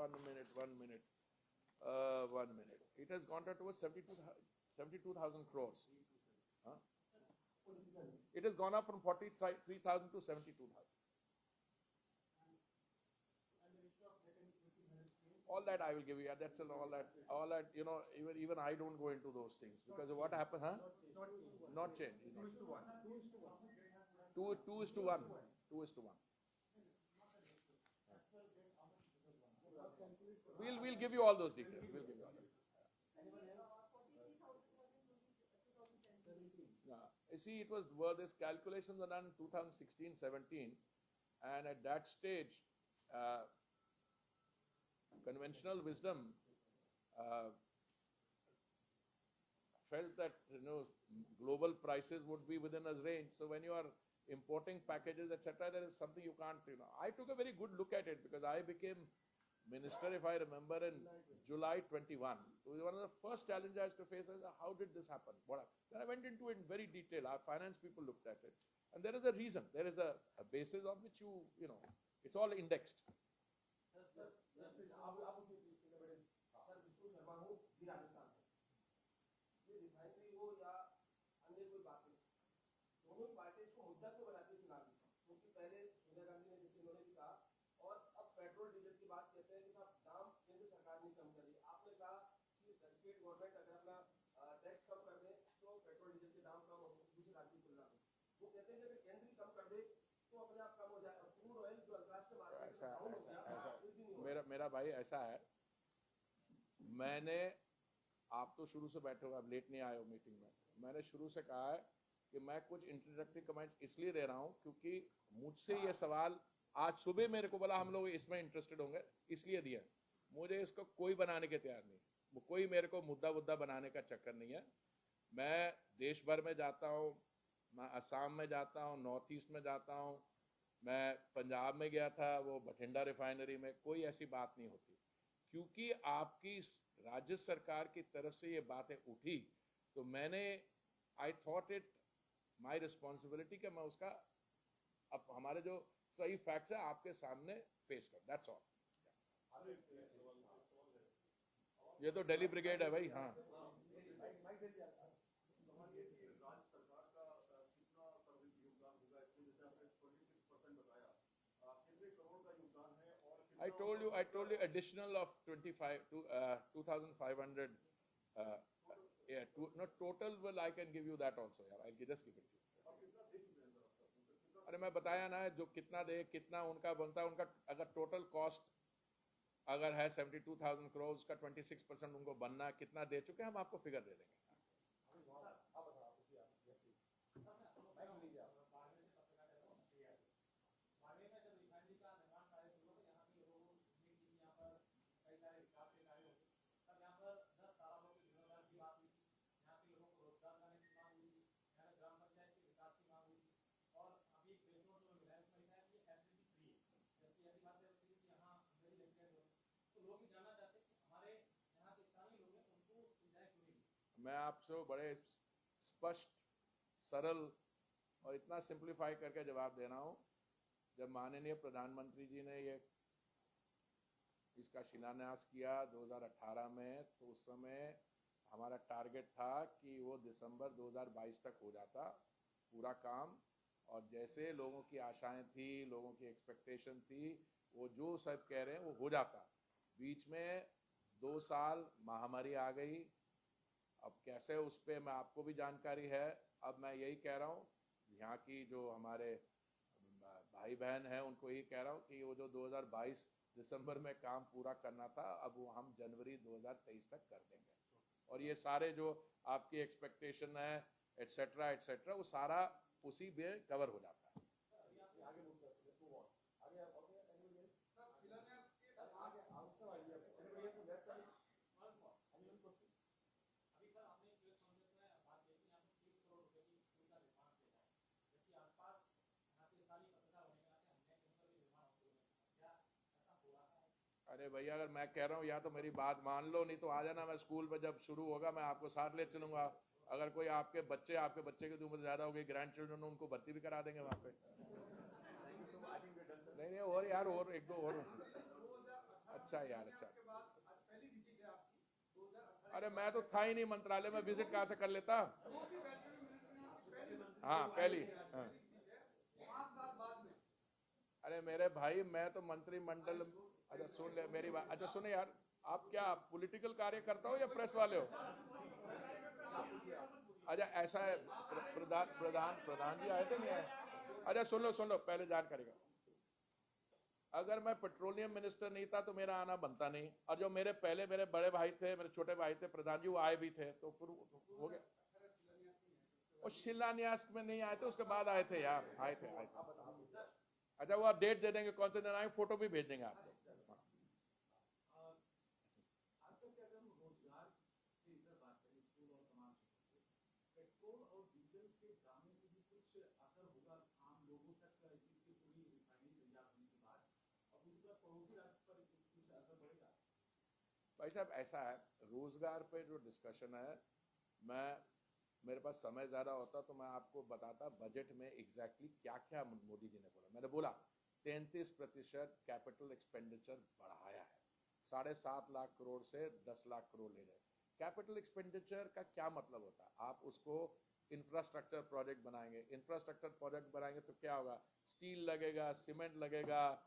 1 minute. It has gone down towards 72,000 crores. Huh? It has gone up from 43,000 to 72,000. All that I will give you. Yeah, that's all that. Even I don't go into those things because what happened, huh? Not change. 2:1. 2:1. We'll give you all those details. We'll give you all that. You see, this calculations were done in 2016-17, and at that stage, conventional wisdom felt that global prices would be within a range. So when you are importing packages, etc., there is something you can't. I took a very good look at it because I became minister, if I remember, in July 21. So one of the first challenges I had to face is how did this happen? Then I went into it in very detail. Our finance people looked at it, and there is a reason. There is a basis on which it's all indexed. मेरा भाई ऐसा है, मैंने, आप तो शुरू से बैठे हो, आप लेट नहीं आए हो मीटिंग में, मैंने शुरू से कहा है कि मैं कुछ इंट्रोडक्टरी कमेंट्स इसलिए दे रहा हूं क्योंकि मुझसे ये सवाल आज सुबह मेरे को बोला हम लोग इसमें इंटरेस्टेड होंगे, इसलिए दिया। मुझे इसको कोई बनाने के तैयार नहीं, कोई मेरे को मुद्दा बनाने का चक्कर नहीं है। मैं देश भर में जाता हूँ, मैं असम में जाता हूँ, नॉर्थ ईस्ट में जाता हूँ, मैं पंजाब में गया था, वो बठिंडा रिफाइनरी में, कोई ऐसी बात नहीं होती क्योंकि आपकी राज्य सरकार की तरफ से ये बातें उठी तो मैंने I thought it my responsibility कि मैं उसका अब हमारे जो सही फैक्ट्स है आपके सामने पेश कर। That's all. ये तो दिल्ली ब्रिगेड है भाई। हाँ, I told you additional of 25 to 2,500. Yeah, not total. Well, I can give you that also. Yeah, I'll just give it to you. अरे मैं बताया ना जो कितना दे, कितना उनका बनता है, उनका अगर टोटल कॉस्ट अगर है 72,000 करोड़, उसका 26% उनको बनना, कितना दे चुके हम आपको फिगर दे देंगे। मैं आपसे बड़े स्पष्ट, सरल और इतना सिंप्लीफाई करके जवाब दे रहा हूँ। जब माननीय प्रधानमंत्री जी ने इसका शिलान्यास किया 2018 में, तो उस समय हमारा टारगेट था कि वो दिसंबर 2022 तक हो जाता पूरा काम, और जैसे लोगों की आशाएं थी, लोगों की एक्सपेक्टेशन थी, वो जो सब कह रहे हैं वो हो जाता। बीच में 2 साल महामारी आ गई। अब कैसे, उस पर मैं आपको भी जानकारी है। अब मैं यही कह रहा हूँ, यहाँ की जो हमारे भाई बहन हैं उनको यही कह रहा हूँ कि वो जो 2022 दिसंबर में काम पूरा करना था, अब वो हम जनवरी 2023 तक कर देंगे। और ये सारे जो आपकी एक्सपेक्टेशन है एटसेट्रा एटसेट्रा, वो सारा उसी में कवर हो जाता है। अरे भैया, अगर मैं कह रहा हूँ या तो मेरी बात मान लो, नहीं तो आ जाना। मैं स्कूल में जब शुरू होगा मैं आपको साथ ले चलूंगा। अगर कोई आपके बच्चे की उम्र ज़्यादा होगी, ग्रैंड चिल्ड्रन, उनको भर्ती भी करा देंगे वहाँ पे। नहीं और यार, और 1-2 और। अच्छा यार, अच्छा। अरे मैं तो था ही नहीं मंत्रालय में, विजिट कहाँ से कर लेता। हाँ पहली, हाँ। अरे मेरे भाई, मैं तो मंत्रिमंडल। अच्छा सुन ले मेरी बात, अच्छा सुने यार। आप क्या पॉलिटिकल कार्य करता हो या प्रेस वाले हो? अच्छा ऐसा है, प्रधान प्रधान प्रधान जी आए थे, नहीं आए? अच्छा सुन लो पहले जानकारी का। अगर मैं पेट्रोलियम मिनिस्टर नहीं था तो मेरा आना बनता नहीं, और जो मेरे पहले मेरे बड़े भाई थे, मेरे छोटे भाई थे प्रधान जी, वो आए भी थे, तो फिर हो गया। और शिलान्यास में नहीं आए थे, उसके बाद आए थे यार, आए थे आए थे। अच्छा वो आप डेट दे देंगे कौन से दिन आए, फोटो भी भेज देंगे आपको। भाई साहब ऐसा है, रोजगार पे जो डिस्कशन है, मैं मेरे पास समय ज्यादा होता तो मैं आपको बताता बजट में एग्जैक्टली क्या क्या मोदी जी ने बोला। मैंने बोला 33% कैपिटल एक्सपेंडिचर बढ़ाया है, 7.5 लाख करोड़ से 10 लाख करोड़ ले गए। कैपिटल एक्सपेंडिचर का क्या मतलब होता है? आप उसको इंफ्रास्ट्रक्चर प्रोजेक्ट बनाएंगे, इंफ्रास्ट्रक्चर प्रोजेक्ट बनाएंगे तो क्या होगा? स्टील लगेगा, सीमेंट लगेगा,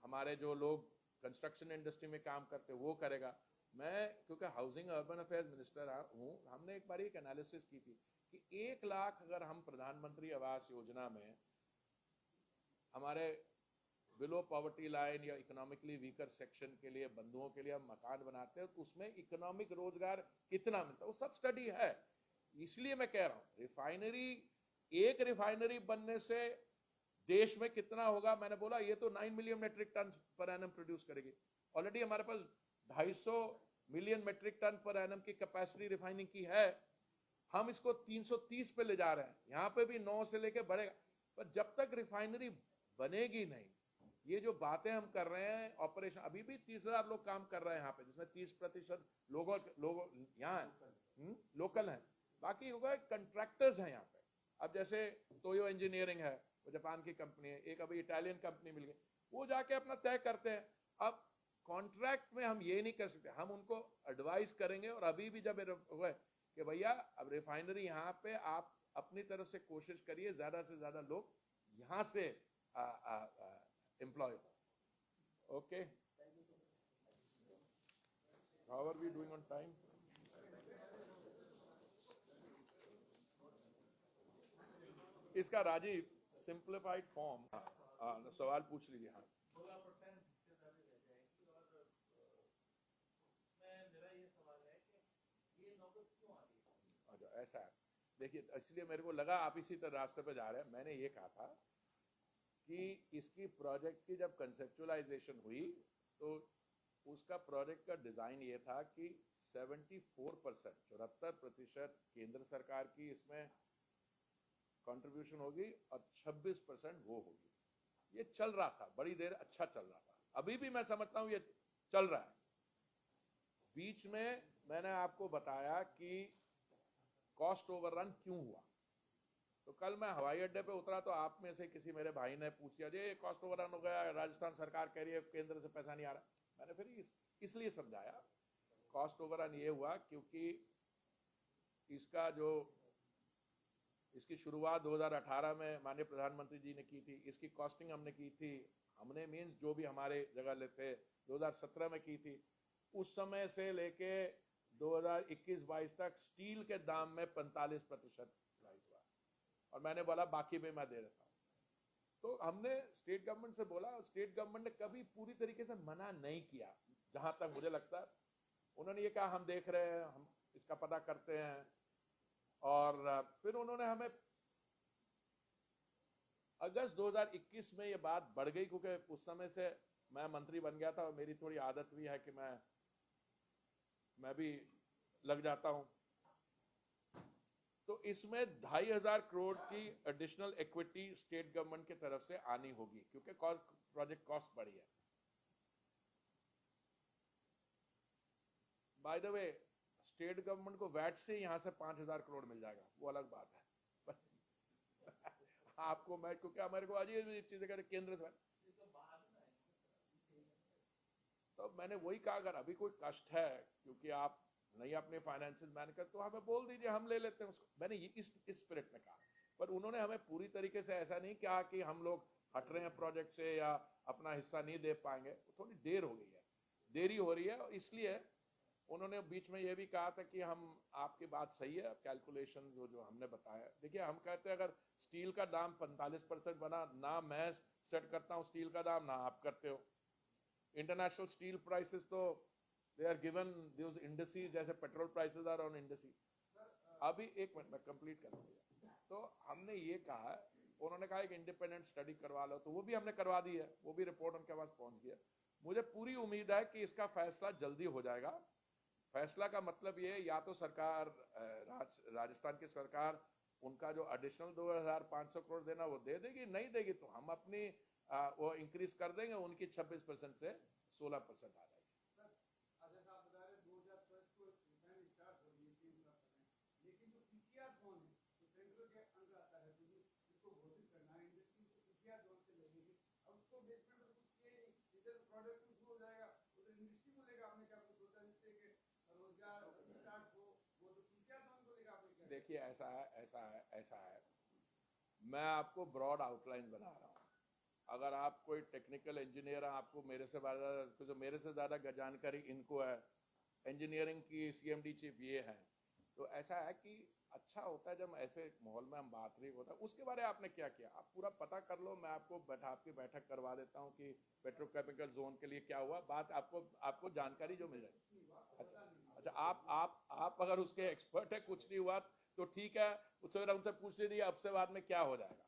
हमारे जो लोग कंस्ट्रक्शन इंडस्ट्री में काम करते हैं वो करेगा। मैं क्योंकि हाउसिंग अर्बन अफेयर्स मिनिस्टर हूँ, हमने एक बार एक एनालिसिस की थी कि 1 लाख अगर हम प्रधानमंत्री आवास योजना में हमारे बिलो पॉवर्टी लाइन या इकोनॉमिकली वीकर सेक्शन के लिए बंधुओं के लिए हम मकान बनाते हैं तो उसमें इकोनॉमिक रोजगार कितना मिलता है, वो सब स्टडी है। इसलिए मैं कह रहा हूँ रिफाइनरी, एक रिफाइनरी बनने से देश में कितना होगा, मैंने बोला ये तो 9 million metric ton per annum produce करेगी। ऑलरेडी हमारे पास 250 million metric ton per annum की कैपेसिटी रिफाइनिंग की है, हम इसको 330 पे ले जा रहे हैं, यहाँ पे भी 9 से लेके बढ़ेगा। पर जब तक रिफाइनरी बनेगी नहीं, ये जो बातें हम कर रहे हैं ऑपरेशन, अभी भी 30,000 लोग काम कर रहे हैं यहाँ पे, जिसमें 30% लोगों यहाँ है, लोकल हैं, बाकी होगा कंट्रैक्टर्स हैं यहाँ पे। अब जैसे टोयो इंजीनियरिंग है, वो जापान की कंपनी है, एक अभी इटालियन कंपनी मिल गई, वो जाके अपना तय करते हैं। अब कॉन्ट्रैक्ट में हम ये नहीं कर सकते, हम उनको एडवाइस करेंगे। और अभी भी जब हुआ कि भैया अब रिफाइनरी यहाँ पे आप अपनी तरफ से कोशिश करिए ज्यादा से ज्यादा लोग यहाँ से एम्प्लॉय हो। Okay, how are we doing on time? इसका राजीव सिंप्लीफाइड फॉर्म, सवाल पूछ लीजिए। हाँ अच्छा ऐसा है, देखिए इसलिए मेरे को लगा आप इसी तरह रास्ते पे जा रहे हैं। मैंने ये कहा था कि इसकी प्रोजेक्ट की जब कंसेप्चुअलाइजेशन हुई तो उसका प्रोजेक्ट का डिजाइन ये था कि 74% केंद्र सरकार की इसमें कंट्रीब्यूशन होगी और 26% वो होगी। ये चल रहा था बड़ी देर, अच्छा चल रहा था, अभी भी मैं समझता हूँ ये चल रहा है। बीच में मैंने आपको बताया कि कॉस्ट ओवररन क्यों हुआ। तो कल मैं हवाई अड्डे पे उतरा तो आप में से किसी मेरे भाई ने पूछ लिया, ये कॉस्ट ओवररन हो गया, राजस्थान सरकार कह रही है केंद्र से पैसा नहीं आ रहा। मैंने फिर इसलिए समझाया कॉस्ट ओवररन ये हुआ क्योंकि इसकी शुरुआत 2018 में माननीय प्रधानमंत्री जी ने की थी, इसकी कॉस्टिंग हमने की थी, हमने मीन्स जो भी हमारे जगह लेते 2017 में की थी। उस समय से लेके 2021-22 तक स्टील के दाम में 45% राइज हुआ, और मैंने बोला बाकी भी मैं दे देता हूँ। तो हमने स्टेट गवर्नमेंट से बोला, स्टेट गवर्नमेंट ने कभी पूरी तरीके से मना नहीं किया, जहां तक मुझे लगता है। उन्होंने ये कहा हम देख रहे हैं, हम इसका पता करते हैं। और फिर उन्होंने हमें अगस्त 2021 में ये बात बढ़ गई, क्योंकि उस समय से मैं मंत्री बन गया था और मेरी थोड़ी आदत भी है कि मैं भी लग जाता हूं। तो इसमें 2,500 करोड़ की एडिशनल इक्विटी स्टेट गवर्नमेंट की तरफ से आनी होगी, क्योंकि प्रोजेक्ट कॉस्ट बढ़ी है। By the way state government को वैट से यहां से 5,000 करोड़ मिल जाएगा, वो अलग बात है। आपको मैं, क्योंकि मेरे को अजीब चीजें केंद्र से तो मैंने वही कहा, अगर अभी कोई कष्ट है क्योंकि आप नहीं अपने फाइनेंशियल मैनेज कर, तो हमें बोल दीजिए, हम ले लेते हैं उसको। मैंने ये इस स्पिरिट में कहा, पर उन्होंने हमें पूरी तरीके से ऐसा नहीं कहा कि हम लोग हट रहे हैं प्रोजेक्ट से या अपना हिस्सा नहीं दे पाएंगे। थोड़ी देर हो गई है, देरी हो रही है, और इसलिए उन्होंने बीच में ये भी कहा था कि हम, आपकी बात सही है, कैलकुलेशन जो हमने बताया। देखिए, हम कहते हैं अगर स्टील का दाम 45% बना, ना मैं सेट करता हूँ स्टील का दाम, ना आप करते हो। इंटरनेशनल स्टील प्राइसेस तो they are given those industries, जैसे petrol prices are on industry. अभी एक मिनट में कंप्लीट कर दूंगा। तो हमने ये कहा, उन्होंने कहा एक इंडिपेंडेंट स्टडी करवा लो, तो वो भी हमने करवा दी है, वो भी रिपोर्ट उनके पास पहुंच गया। मुझे पूरी उम्मीद है कि इसका फैसला जल्दी हो जाएगा। फैसला का मतलब ये, या तो सरकार, राजस्थान की सरकार उनका जो एडिशनल 2500 करोड़ देना वो दे देगी, नहीं देगी तो हम अपनी वो इंक्रीज कर देंगे, उनकी 26% से 16% आ जाएगी। देखिए, ऐसा है, मैं आपको ब्रॉड आउटलाइन बना रहा हूँ। अगर आप कोई टेक्निकल इंजीनियर हैं, आपको मेरे से ज़्यादा, जो मेरे से ज़्यादा जानकारी इनको है, इंजीनियरिंग की CMD चीफ ये है, तो ऐसा है कि अच्छा होता है जब ऐसे माहौल में हम बात नहीं होता। उसके बारे में आपने क्या किया, आप पूरा पता कर लो, मैं आपको आपकी बैठक करवा देता हूँ कि पेट्रोकेमिकल जोन के लिए क्या हुआ, बात आपको जानकारी जो मिल जाए। अच्छा, आप अगर उसके एक्सपर्ट है, कुछ नहीं हुआ तो ठीक है, उससे उनसे पूछ लीजिए अब से बाद में क्या हो जाएगा।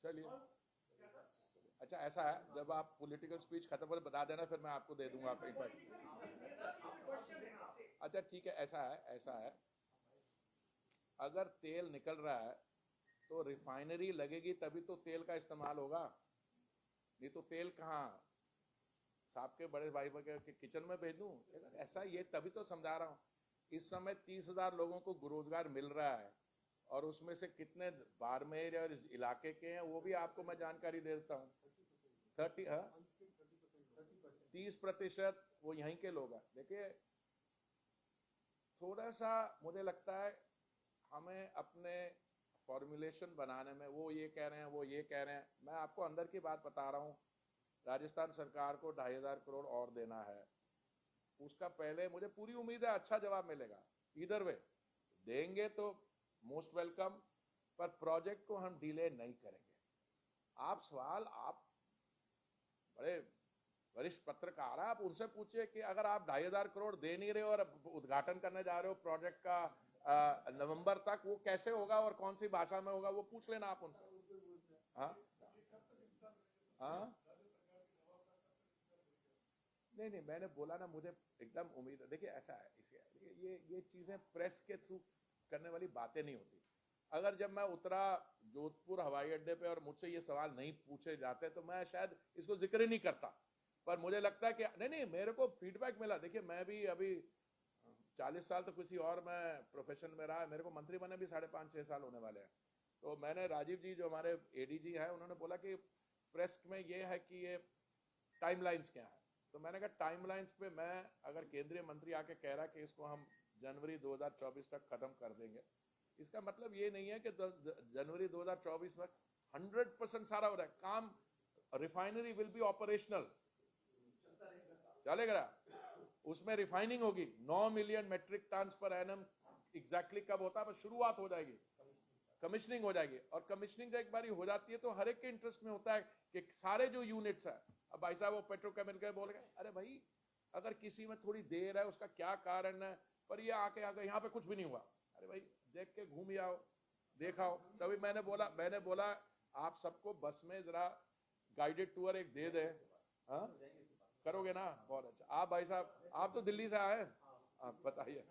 चलिए, अच्छा ऐसा है, जब आप पॉलिटिकल स्पीच खत्म हो बता देना, फिर मैं आपको दे दूंगा अच्छा ठीक है, ऐसा है, अगर तेल निकल रहा है तो रिफाइनरी लगेगी, तभी तो तेल का इस्तेमाल होगा, नहीं तो तेल कहाँ साहब के बड़े भाई के किचन में भेज दूं? ऐसा ये तभी तो समझा रहा हूँ। इस समय 30,000 लोगों को रोजगार मिल रहा है, और उसमें से कितने बाड़मेर और इस इलाके के हैं वो भी आपको मैं जानकारी दे देता हूँ। 30% वो यहीं के लोग हैं। देखिए, थोड़ा सा मुझे लगता है हमें अपने फॉर्मुलेशन बनाने में, वो ये कह रहे हैं, वो ये कह रहे हैं, मैं आपको अंदर की बात बता रहा हूँ। राजस्थान सरकार को 2,500 करोड़ और देना है, उसका पहले मुझे पूरी उम्मीद है अच्छा जवाब मिलेगा। इधर वे देंगे तो मोस्ट वेलकम, पर प्रोजेक्ट को हम डिले नहीं करेंगे। आप बड़े वरिष्ठ पत्रकार, आप उनसे पूछिए कि अगर आप 2,500 करोड़ दे नहीं रहे हो और उद्घाटन करने जा रहे हो प्रोजेक्ट का नवंबर तक, वो कैसे होगा और कौन सी भाषा में होगा, वो पूछ लेना आप उनसे। हाँ हाँ, नहीं, मैंने बोला ना, मुझे एकदम उम्मीद है। देखिए, ऐसा है, ये चीजें प्रेस के थ्रू करने वाली बातें नहीं होती। अगर जब मैं उतरा जोधपुर हवाई अड्डे पे और मुझसे ये सवाल नहीं पूछे जाते तो मैं शायद इसको जिक्र ही नहीं करता, पर मुझे लगता है कि नहीं, मेरे को फीडबैक मिला। देखिए, मैं भी अभी 40 साल तो किसी और मैं प्रोफेशन में रहा, मेरे को मंत्री बने भी 5.5-6 साल होने वाले हैं। तो मैंने राजीव जी जो हमारे ADG है, उन्होंने बोला कि प्रेस में ये है कि ये टाइमलाइंस क्या है, तो मैंने कहा टाइमलाइंस पे मैं, अगर केंद्रीय मंत्री आके कह रहा कि इसको हम जनवरी 2024 तक खत्म कर देंगे, इसका मतलब ये नहीं है कि जनवरी 2024 में 100% सारा हो रहा है काम। रिफाइनरी विल बी ऑपरेशनल, चलेगा, उसमें रिफाइनिंग होगी, 9 million metric ton per annum exactly कब होता है, बस शुरुआत हो जाएगी, कमिश्निंग हो जाएगी। और कमिश्निंग जब एक बार हो जाती है तो हर एक के इंटरेस्ट में होता है कि सारे जो यूनिट्स है, अब भाई साहब वो पेट्रोकेमिकल बोल रहे, अरे भाई अगर किसी में थोड़ी देर है उसका क्या कारण है, पर ये आके यहाँ पे कुछ भी नहीं हुआ, अरे भाई देख के घूम आओ, देखाओ। तभी मैंने बोला आप सबको बस में जरा गाइडेड टूर एक दे दे, हाँ करोगे ना, बहुत अच्छा। आप भाई साहब आप तो दिल्ली से आए, आप बताइए।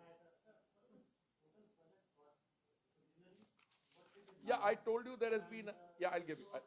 Yeah, I told you there has been, yeah, I'll give you.